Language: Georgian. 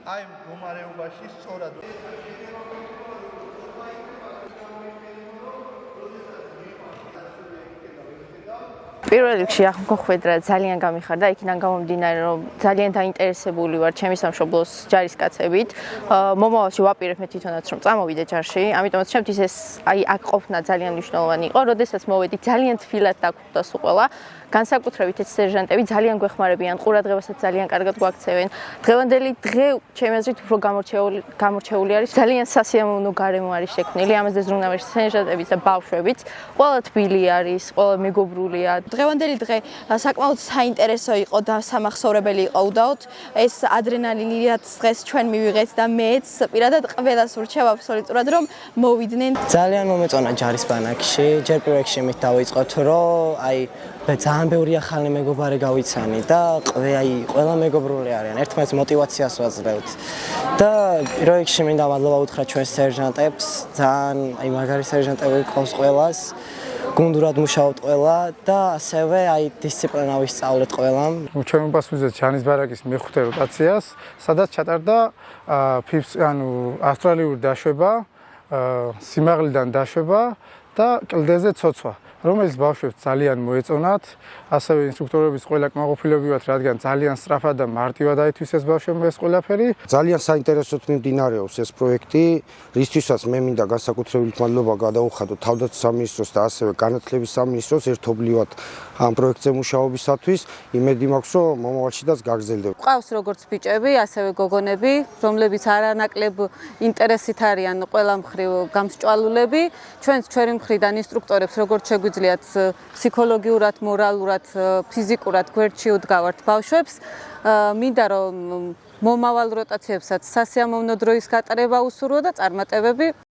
აი მომარეობაში სწორად პირველ რიგში აღმოხვედრა ძალიან გამიხარდა, იქიდან გამომდინარე, რომ ძალიან დაინტერესებული ვარ ჩემი სამშობლოს ჯარისკაცებით. მომავალში ვაპირებ მე თვითონაც რომ წამოვიდე ჯარში, ამიტომაც ჩემთვის ეს აი აქ ყოფნა ძალიან მნიშვნელოვანი იყო. როდესაც მოვედი, ძალიან თბილად დაგვხვდა სულ ყველა. განსაკუთრებით ეს სერჟანტები ძალიან გვეხმარებიან, ყურადღებასაც ძალიან კარგად გვაქცევენ. დღევანდელი დღე ჩემი აზრით უფრო გამორჩეული არის. ძალიან სასიამოვნო გარემო არის შექმნილი, ამაზე ზრუნავენ სერჟანტებიც და ბავშვებიც. ყველა თბილი არის, ყველა მეგობრულია. დღევანდელი დღე საკმაოდ საინტერესო იყო და სამახსოვრებელი იყო უდაოდ. ეს ადრენალინი რაც დღეს ჩვენ მივიღეთ და მეც პირადად ყველას ვრჩევ აბსოლუტურად რომ მოვიდნენ. ძალიან მომეწონა ჯარის ბანაკში. ჯერ პირველ რიგში მით დავიწყოთ, რომ აი ძალიან ბევრი ახალი მეგობარი გავიცანი და ყველა მეგობრული არიან. ერთმანეთს მოტივაციას ვაძლევთ. და პირველ რიგში მინდა მადლობა უთხრა ჩვენ სერჟანტებს. ძალიან აი მაგარი სერჟანტები ყავს ყველას. გუნდურად მუშაობთ ყველა და ასევე აი დისციპლინა ვისწავლეთ ყველამ. ჩვენ მოვასწრებთ ჯანის ბარაკის მეხუთე როტაციას, სადაც ჩატარდა ავსტრალიური დაშვება, სიმაღლიდან დაშვება და კლდეზე ცოცვა, რომელიც ბავშვებს ძალიან მოეწონათ. ასევე ინსტრუქტორების ყველა კმაყოფილები ვართ, რადგან ძალიან სწრაფად და მარტივად აითვისეს ბავშვებმა ეს ყველაფერი. ძალიან საინტერესოდ მიმდინარეობს ეს პროექტი, რისთვისაც მე მინდა განსაკუთრებული მადლობა გადაუხადო თავდაცვის სამინისტროს და ასევე განათლების სამინისტროს ერთობლივად ამ პროექტზე მუშაობისათვის. იმედი მაქვს, რომ მომავალშიც გაგრძელდება. ყავს როგორც ბიჭები, ასევე გოგონები, რომლებიც არანაკლებ ინტერესით არიან ყველა მხრივ გამსჭვალულები. ჩვენს ჩვენი მხრიდან ინსტრუქტორებს როგორც შეგვიძლიათ ფსიქოლოგიურად, მორალურად, ფიზიკურად გვერდში უდგავართ ბავშვებს. მინდა რომ მომავალ როტაციებსაც სასიამოვნო დროის გატარება უსურვო და წარმატებები